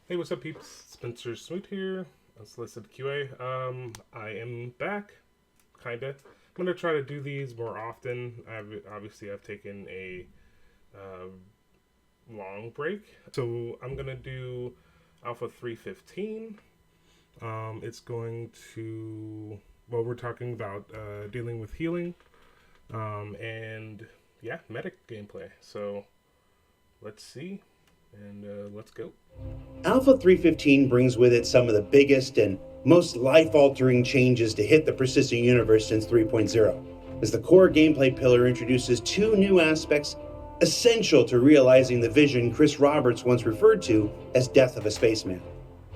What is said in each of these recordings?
Hey, what's up, peeps? Spencer Smoot here, Unsolicited QA. I am back, kinda. I'm gonna try to do these more often. I've taken a uh, long break, so I'm gonna do Alpha 315. It's going to we're talking about dealing with healing, and yeah, medic gameplay. So let's see, and let's go. Alpha 315 brings with it some of the biggest and most life-altering changes to hit the persistent universe since 3.0, as the core gameplay pillar introduces two new aspects essential to realizing the vision Chris Roberts once referred to as death of a spaceman.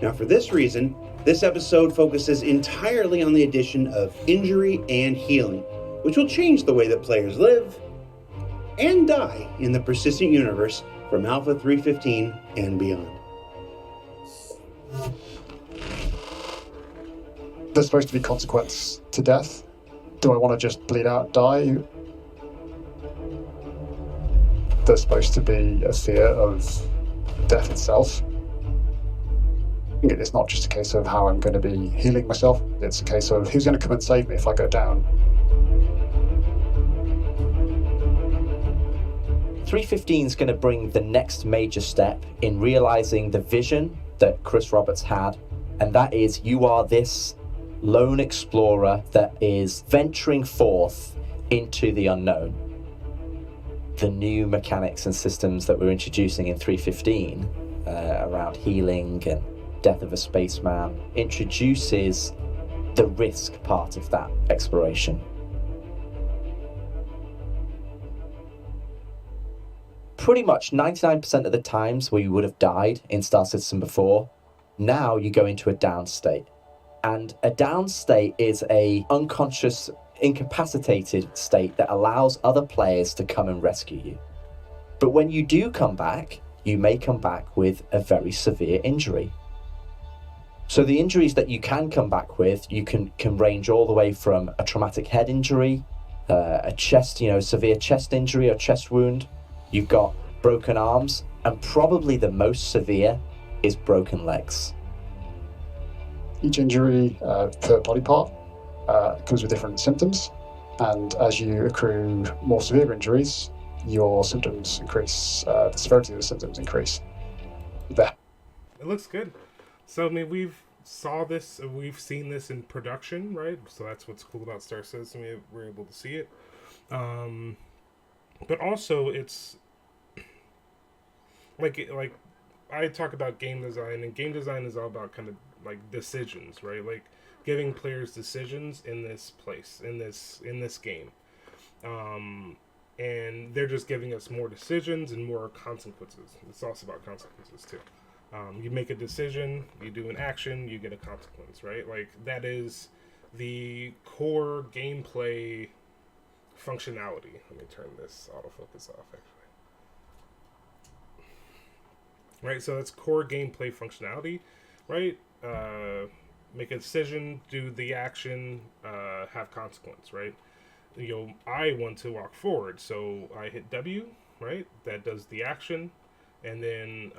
Now, for this reason, this episode focuses entirely on the addition of injury and healing, which will change the way that players live and die in the persistent universe from Alpha 315 and beyond. There's supposed to be consequence to death. Do I want to just bleed out, die? There's supposed to be a fear of death itself. It's not just a case of how I'm going to be healing myself. It's a case of who's going to come and save me if I go down. 315 is going to bring the next major step in realizing the vision that Chris Roberts had, and that is you are this lone explorer that is venturing forth into the unknown. The new mechanics and systems that we're introducing in 315 around healing and death of a spaceman introduces the risk part of that exploration. Pretty much 99% of the times where you would have died in Star Citizen before, now you go into a down state. And a down state is a unconscious, incapacitated state that allows other players to come and rescue you. But when you do come back, you may come back with a very severe injury. So the injuries that you can come back with, you can range all the way from a traumatic head injury, a chest, severe chest injury or chest wound. You've got broken arms, and probably the most severe is broken legs. Each injury per body part comes with different symptoms, and as you accrue more severe injuries, your symptoms increase, the severity of the symptoms increase. There. It looks good. So I mean, we've seen this in production, right? So that's what's cool about Star Citizen. We're able to see it. But also, it's like I talk about game design, and game design is all about kind of like decisions, right? Like giving players decisions in this place, in this game, and they're just giving us more decisions and more consequences. It's also about consequences too. You make a decision, you do an action, you get a consequence, right? Like that is the core gameplay functionality. Let me turn this autofocus off, actually. Right, so that's core gameplay functionality, right? Make a decision, do the action, have consequence, right? I want to walk forward, so I hit W, right? That does the action, and then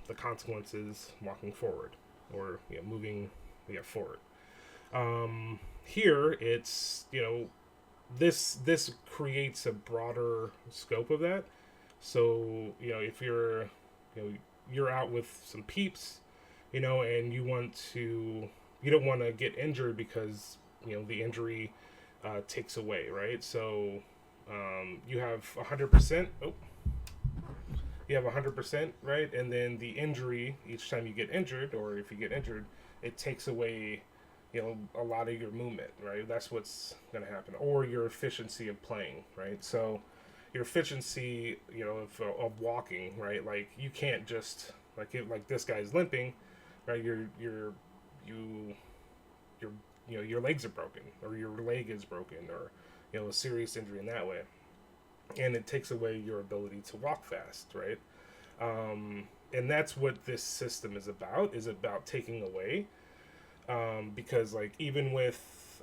the consequence is walking forward, or moving forward. Here, it's this creates a broader scope of that. So if you're out with some peeps, and you don't want to get injured because the injury takes away, right? So you have 100%. You have 100%, right? And then the injury, each time you get injured, or if you get injured, it takes away a lot of your movement, right? That's what's going to happen, or your efficiency of playing, right? So your efficiency, of walking, right? Like you can't just like this guy's limping, right? Your legs are broken, or your leg is broken, or a serious injury in that way, and it takes away your ability to walk fast, right? And that's what this system is about taking away, because like even with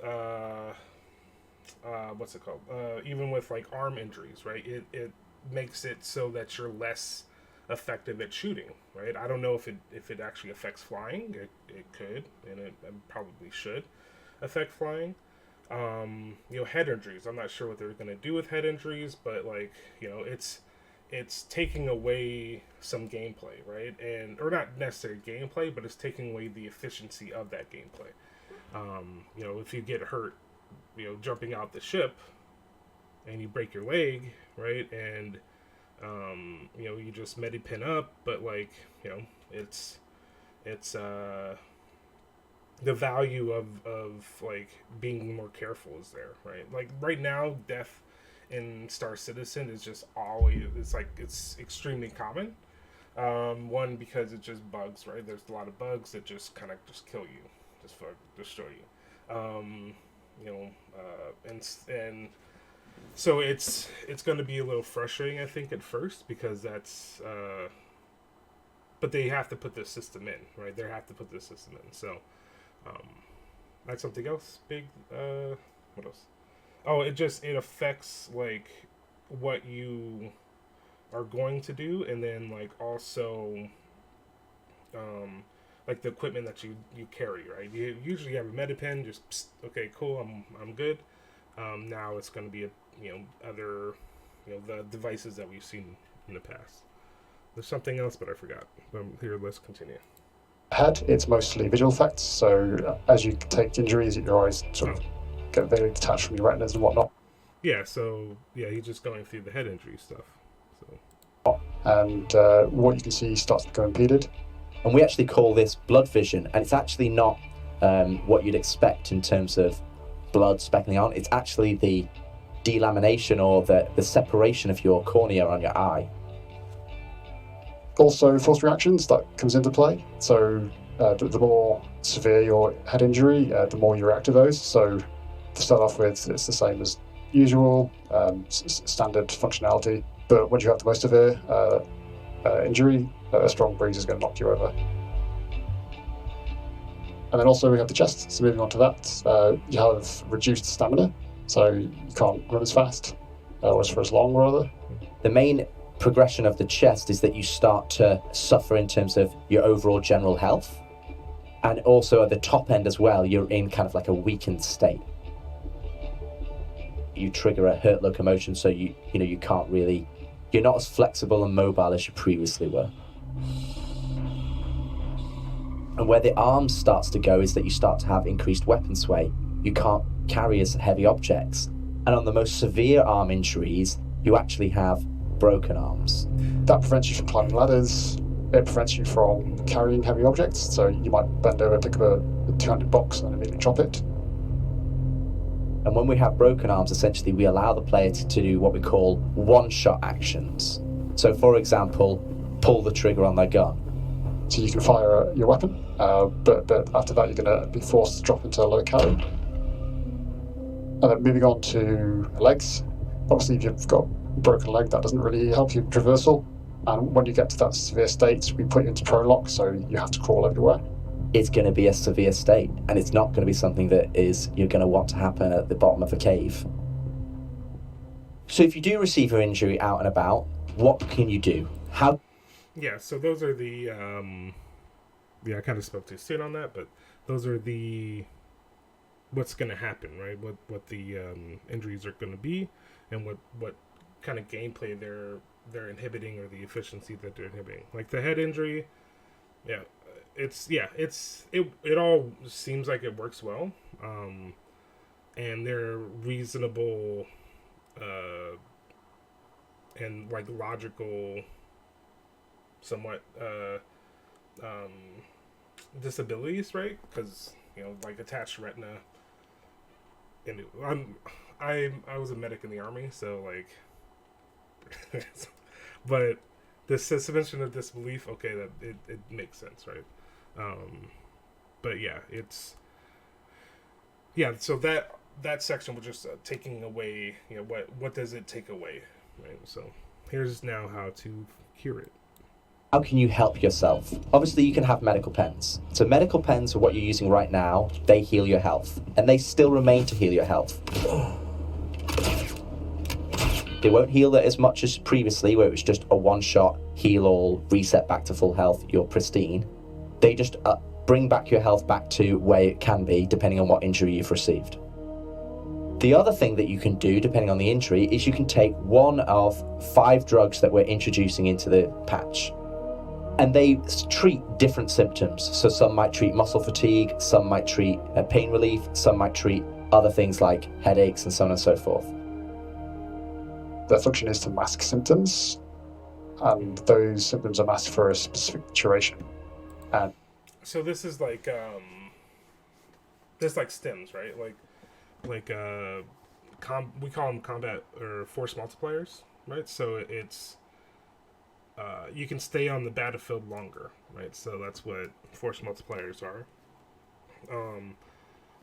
what's it called? Even with like arm injuries, right? It makes it so that you're less effective at shooting, right? I don't know if it actually affects flying. It could, and it probably should affect flying. Head injuries. I'm not sure what they're going to do with head injuries, but like, it's taking away some gameplay, right? Or not necessarily gameplay, but it's taking away the efficiency of that gameplay. If you get hurt, jumping out the ship, and you break your leg, right? And you just Medipin up, but like, it's the value of like being more careful is there, right? Like right now, death in Star Citizen is just always, it's extremely common. One, because it just bugs, right? There's a lot of bugs that just kind of just kill you, just destroy you. And so it's going to be a little frustrating, I think, at first, because that's but they have to put this system in, right? They have to put this system in. So that's something else big. What else? Oh, it affects like what you are going to do, and then like also like the equipment that you carry, right? You usually have a Medipin, just psst, okay, cool, I'm good. Now it's going to be other the devices that we've seen in the past. There's something else, but I forgot. Here, let's continue. Head, it's mostly visual effects. So as you take injuries, your eyes sort of get very detached from your retinas and whatnot. Yeah. So he's just going through the head injury stuff. And what you can see starts to become impeded. And we actually call this blood vision, and it's actually not what you'd expect in terms of blood speckling on. It's actually the delamination or the separation of your cornea on your eye. Also, force reactions, that comes into play. So the more severe your head injury, the more you react to those. So to start off with, it's the same as usual, standard functionality. But when you have the most severe injury, a strong breeze is going to knock you over. And then also we have the chest. So moving on to that, you have reduced stamina, so you can't run as fast, or for as long, rather. The main progression of the chest is that you start to suffer in terms of your overall general health, and also at the top end as well, you're in kind of like a weakened state. You trigger a hurt locomotion, so you can't really, you're not as flexible and mobile as you previously were. And where the arm starts to go is that you start to have increased weapon sway. You can't carry as heavy objects. And on the most severe arm injuries, you actually have broken arms. That prevents you from climbing ladders. It prevents you from carrying heavy objects. So you might bend over, pick up a 200 box and immediately drop it. And when we have broken arms, essentially we allow the player to do what we call one-shot actions. So for example, pull the trigger on their gun. So you can fire your weapon, but after that you're going to be forced to drop into low calorie. And then moving on to legs. Obviously if you've got a broken leg, that doesn't really help you with traversal. And when you get to that severe state, we put you into prolock, so you have to crawl everywhere. It's going to be a severe state, and it's not going to be something that you're going to want to happen at the bottom of a cave. So if you do receive an injury out and about, what can you do? How? Yeah, so those are the I kind of spoke too soon on that, but those are the what's going to happen, right? What the injuries are going to be, and what kind of gameplay they're inhibiting, or the efficiency that they're inhibiting. Like the head injury, it all seems like it works well, and they're reasonable and like logical, somewhat disabilities, right? Because like attached retina, and I was a medic in the army, so like, but the suspension of disbelief, okay, that it makes sense, right? But yeah, so that section was just taking away, what does it take away, right? So here's now how to cure it. How can you help yourself? Obviously, you can have medical pens. So medical pens are what you're using right now. They heal your health, and they still remain to heal your health. They won't heal it as much as previously, where it was just a one-shot heal all, reset back to full health, you're pristine. They just bring back your health back to where it can be, depending on what injury you've received. The other thing that you can do, depending on the injury, is you can take one of 5 drugs that we're introducing into the patch. And they treat different symptoms. So some might treat muscle fatigue, some might treat pain relief, some might treat other things like headaches and so on and so forth. Their function is to mask symptoms, and those symptoms are masked for a specific duration. And so this is like stims, right? We call them combat or force multipliers, right? So it's you can stay on the battlefield longer, right? So that's what force multipliers are.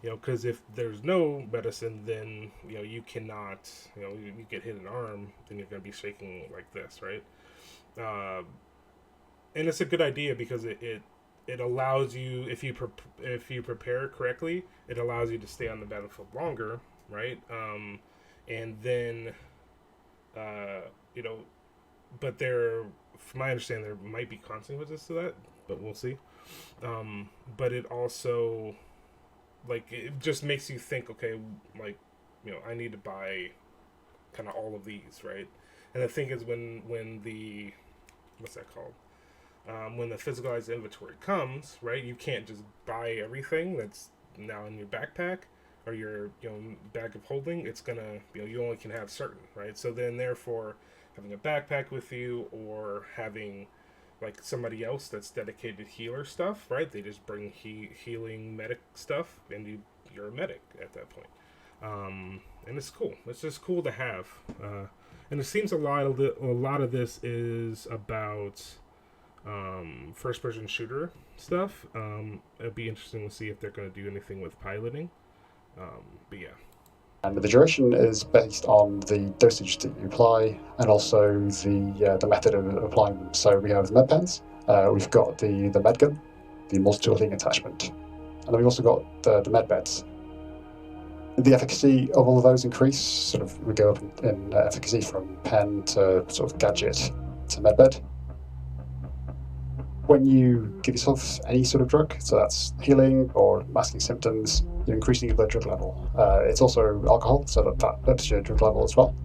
Because if there's no medicine, then you cannot. You get hit an arm, then you're going to be shaking like this, right? And it's a good idea because it allows you, if you prepare correctly, it allows you to stay on the battlefield longer, right? And then, but from my understanding, there might be consequences to that, but we'll see. But it also, it just makes you think, okay, I need to buy kind of all of these, right? And the thing is, when the, what's that called? When the physicalized inventory comes, right, you can't just buy everything that's now in your backpack or your bag of holding. It's gonna, you only can have certain, right? So then, therefore, having a backpack with you or having somebody else that's dedicated healer stuff, right? They just bring healing medic stuff, and you're a medic at that point. And it's cool. It's just cool to have. And it seems a lot of this is about first-person shooter stuff. It'd be interesting to see if they're going to do anything with piloting. But yeah. And the duration is based on the dosage that you apply, and also the method of applying them. So we have Medpans, we've got the Medgun, the multi-tool healing attachment, and then we've also got the Medbeds. The efficacy of all of those increase. We go up in efficacy from pen to sort of gadget to Medbed. When you give yourself any sort of drug, so that's healing or masking symptoms, you're increasing your blood drug level. It's also alcohol, so that ups your drug level as well.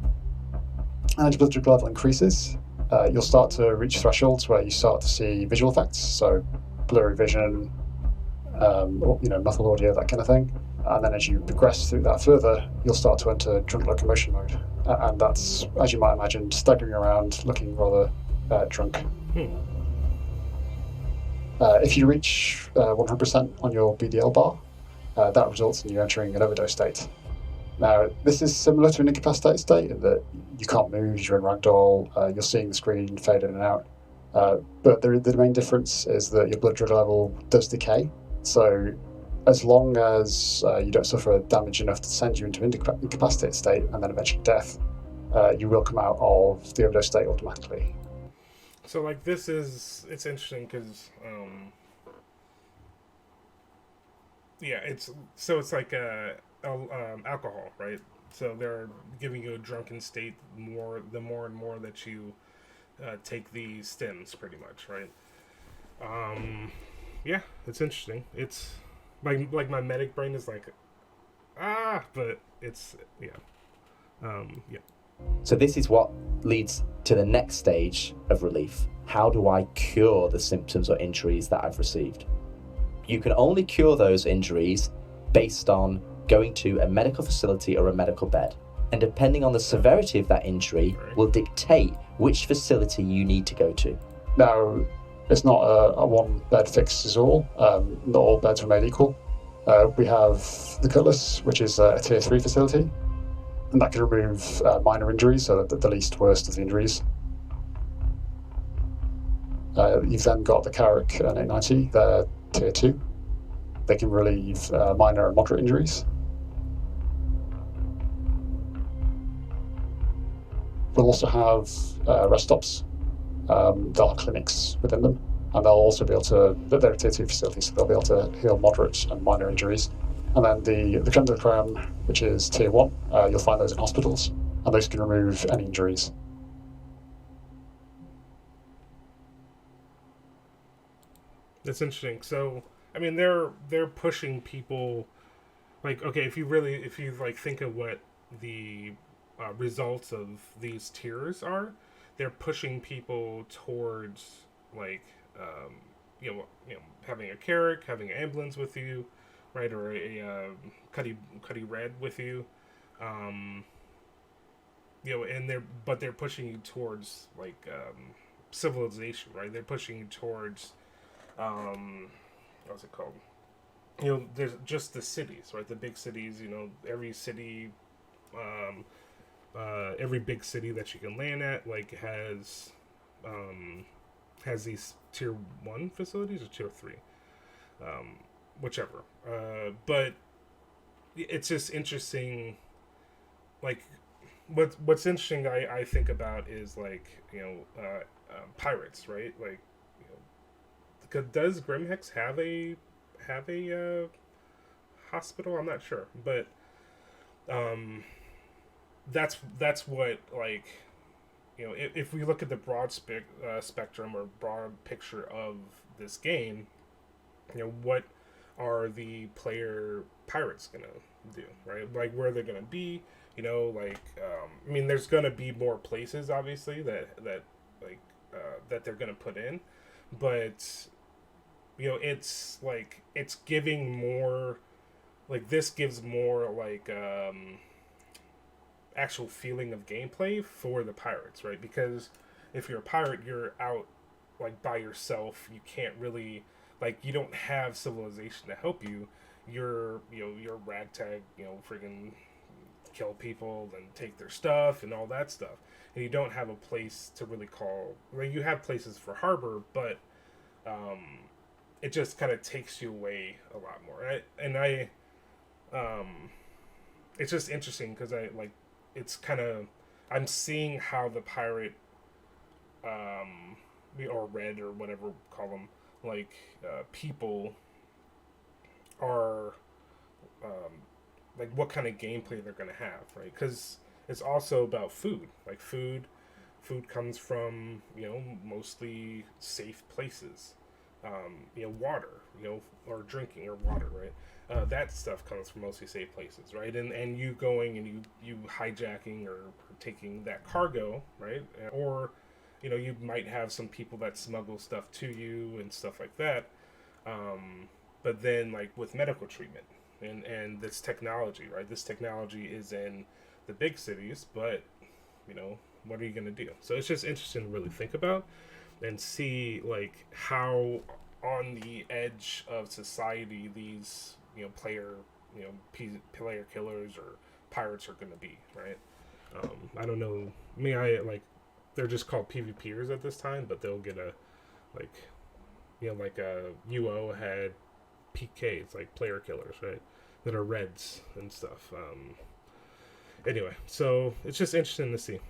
And as your blood drug level increases, you'll start to reach thresholds where you start to see visual effects, so blurry vision, muffled audio, that kind of thing. And then as you progress through that further, you'll start to enter drunk locomotion mode. And that's, as you might imagine, staggering around, looking rather drunk. If you reach 100% on your BDL bar, that results in you entering an overdose state. Now, this is similar to an incapacitated state in that you can't move, you're in ragdoll, you're seeing the screen fade in and out. But the main difference is that your blood drug level does decay. So as long as you don't suffer damage enough to send you into an incapacitated state and then eventually death, you will come out of the overdose state automatically. So it's interesting because it's like alcohol, right? So they're giving you a drunken state the more and more that you take these stims, pretty much, right? Yeah, it's interesting. It's like my medic brain is but it's yeah. So this is what leads to the next stage of relief. How do I cure the symptoms or injuries that I've received? You can only cure those injuries based on going to a medical facility or a medical bed. And depending on the severity of that injury will dictate which facility you need to go to. Now, it's not a one bed fixes all. Not all beds are made equal. We have the Cutlass, which is a tier 3 facility, and that can remove minor injuries, so the least worst of the injuries. You've then got the Carrick and 890, they're tier 2. They can relieve minor and moderate injuries. We'll also have rest stops. They'll have clinics within them, and they'll also be able to, they're a tier 2 facility, so they'll be able to heal moderate and minor injuries. And then the creme de la creme, which is tier 1, you'll find those in hospitals. and those can remove any injuries. That's interesting. So, I mean, they're pushing people, like, okay, if you like think of what the results of these tiers are, they're pushing people towards like having a carrick, having an ambulance with you, right, or a cuddy red with you, and they're pushing you towards like civilization, right? They're pushing you towards what's it called? There's just the cities, right? The big cities. Every city, every big city that you can land at, like has these tier 1 facilities or tier 3, whichever. But it's just interesting. Like, what's interesting, I think about is like pirates, right? Like, does Grimhex have a hospital? I'm not sure, but that's what, like, if we look at the broad spectrum or broad picture of this game, what are the player pirates gonna do, right? Like, where they're gonna be, I mean, there's gonna be more places, obviously, that they're gonna put in, but it's like, it's giving more, like, this gives more like actual feeling of gameplay for the pirates, right? Because if you're a pirate, you're out like by yourself. You can't really, like, you don't have civilization to help you. You're ragtag, friggin' kill people and take their stuff and all that stuff, and you don't have a place to really call. Like, you have places for harbor, but it just kind of takes you away a lot more. It's just interesting because it's kind of, I'm seeing how the pirate, or red or whatever call them, like, people are, like, what kind of gameplay they're going to have, right? Because it's also about food. Like, food comes from, mostly safe places. Water, or drinking, or water, right? That stuff comes from mostly safe places, right? And you going and you hijacking or taking that cargo, right? Or, you might have some people that smuggle stuff to you and stuff like that. But then, like, with medical treatment and this technology, right? This technology is in the big cities, but, what are you going to do? So it's just interesting to really think about and see, like, how on the edge of society these player killers or pirates are going to be, right? I don't know. I mean, they're just called PvPers at this time, but they'll get a, like, like a UO had PKs, like player killers, right? That are reds and stuff. Anyway, so it's just interesting to see.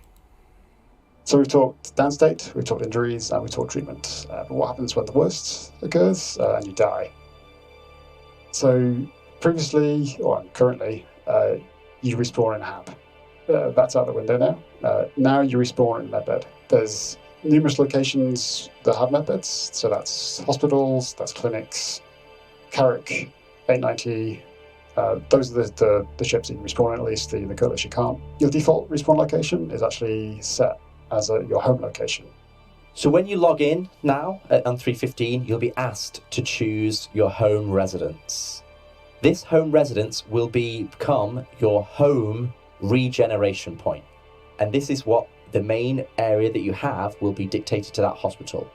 So we've talked downstate, we've talked injuries, and we've talked treatment. But what happens when the worst occurs and you die? So previously, or currently, you respawn in HAB. That's out the window now. Now you respawn in Medbed. There's numerous locations that have Medbeds. So that's hospitals, that's clinics, Carrick, 890. Those are the ships that you can respawn in, at least the coalition can't. Your default respawn location is actually set as your home location. So when you log in now on 315, you'll be asked to choose your home residence. This home residence will become your home regeneration point. And this is what the main area that you have will be dictated to that hospital.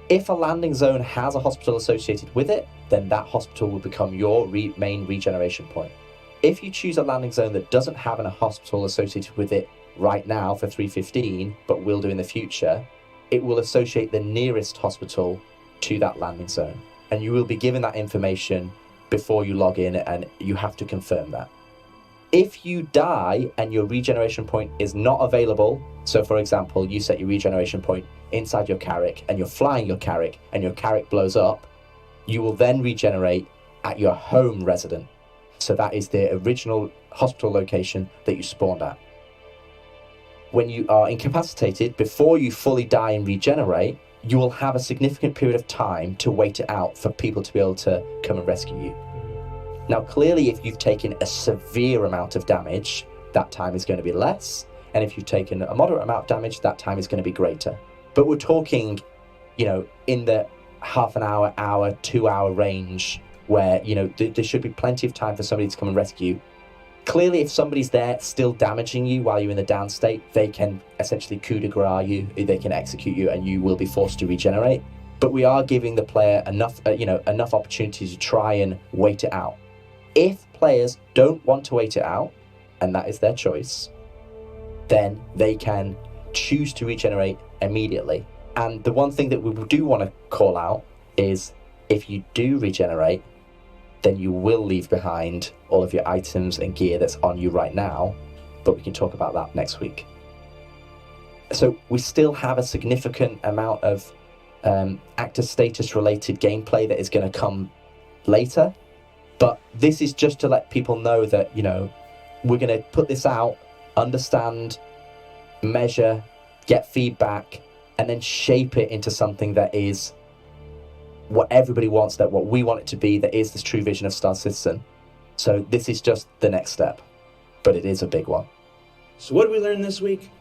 If a landing zone has a hospital associated with it, then that hospital will become your main regeneration point. If you choose a landing zone that doesn't have a hospital associated with it right now for 315, but will do in the future, it will associate the nearest hospital to that landing zone. And you will be given that information before you log in, and you have to confirm that. If you die and your regeneration point is not available, so for example, you set your regeneration point inside your Carrick and you're flying your Carrick and your Carrick blows up, you will then regenerate at your home resident. So that is the original hospital location that you spawned at. when you are incapacitated, before you fully die and regenerate, you will have a significant period of time to wait it out for people to be able to come and rescue you. Now, clearly, if you've taken a severe amount of damage, that time is going to be less. And if you've taken a moderate amount of damage, that time is going to be greater. But we're talking, in the half an hour, 2-hour range where, there should be plenty of time for somebody to come and rescue. Clearly, if somebody's there still damaging you while you're in the down state, they can essentially coup de grace you, they can execute you, and you will be forced to regenerate. But we are giving the player enough opportunity to try and wait it out. If players don't want to wait it out, and that is their choice, then they can choose to regenerate immediately. And the one thing that we do want to call out is if you do regenerate, then you will leave behind all of your items and gear that's on you right now, but we can talk about that next week. So we still have a significant amount of actor status related gameplay that is going to come later, but this is just to let people know that, we're going to put this out, understand, measure, get feedback, and then shape it into something that is what everybody wants, that what we want it to be, that is this true vision of Star Citizen. So this is just the next step, but it is a big one. So what did we learn this week?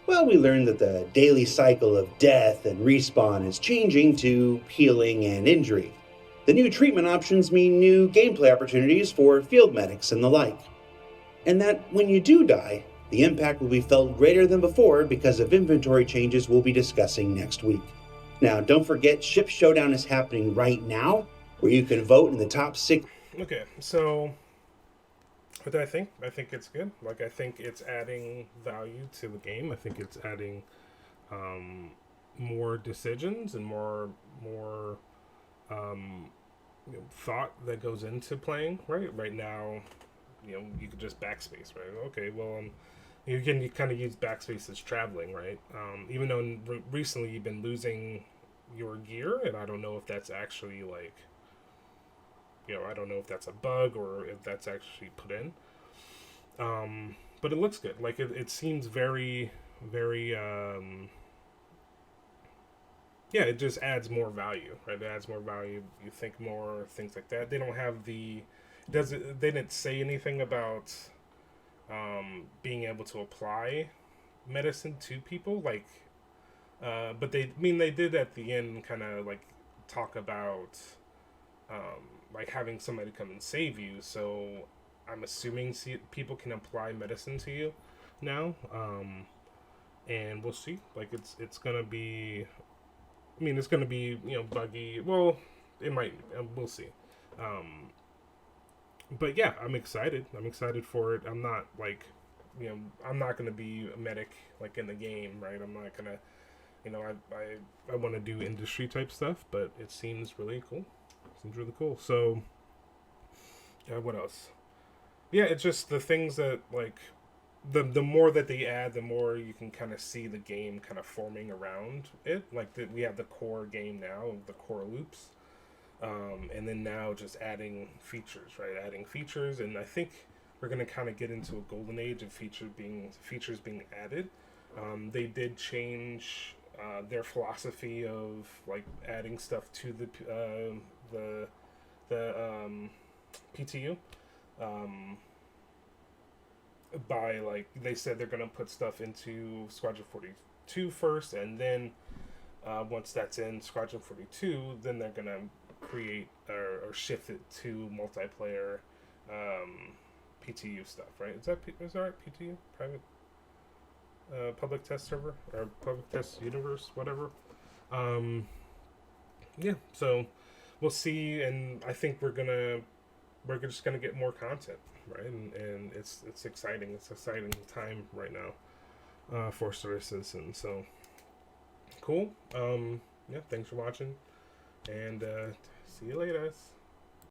Well, we learned that the daily cycle of death and respawn is changing to healing and injury. The new treatment options mean new gameplay opportunities for field medics and the like. And that when you do die, the impact will be felt greater than before because of inventory changes we'll be discussing next week. Now, don't forget, Ship Showdown is happening right now, where you can vote in the top 6. Okay, so what do I think? I think it's good. I think it's adding value to the game. I think it's adding more decisions and more thought that goes into playing. Right now, you could just backspace. Right? Okay, well, you can kind of use backspace as traveling, right? Even though recently you've been losing your gear, and I don't know if that's actually I don't know if that's a bug or if that's actually put in. But it looks good. It seems very, very, it just adds more value, right? It adds more value. You think more, things like that. They don't have they didn't say anything about being able to apply medicine to people, but they did at the end kind of talk about having somebody come and save you. So I'm assuming people can apply medicine to you now, and we'll see. It's gonna be, it's gonna be buggy. Well, it might. We'll see. But yeah, I'm excited. I'm excited for it. I'm not I'm not gonna be a medic in the game, right? I'm not gonna, I want to do industry type stuff, but it seems really cool. So, what else? Yeah, it's just the things that the more that they add, the more you can kind of see the game kind of forming around it. We have the core game now, the core loops. And then now just adding features, right? Adding features, and I think we're going to kind of get into a golden age of features being added. They did change their philosophy of adding stuff to the PTU. By they said they're going to put stuff into Squadron 42 first, and then once that's in Squadron 42, then they're going to create or shift it to multiplayer PTU stuff, right? Is that right? PTU, private public test server or public test universe, whatever. So we'll see, and I think we're just gonna get more content, right? And it's exciting. It's an exciting time right now for Star Citizen. So cool. Thanks for watching, and see you later.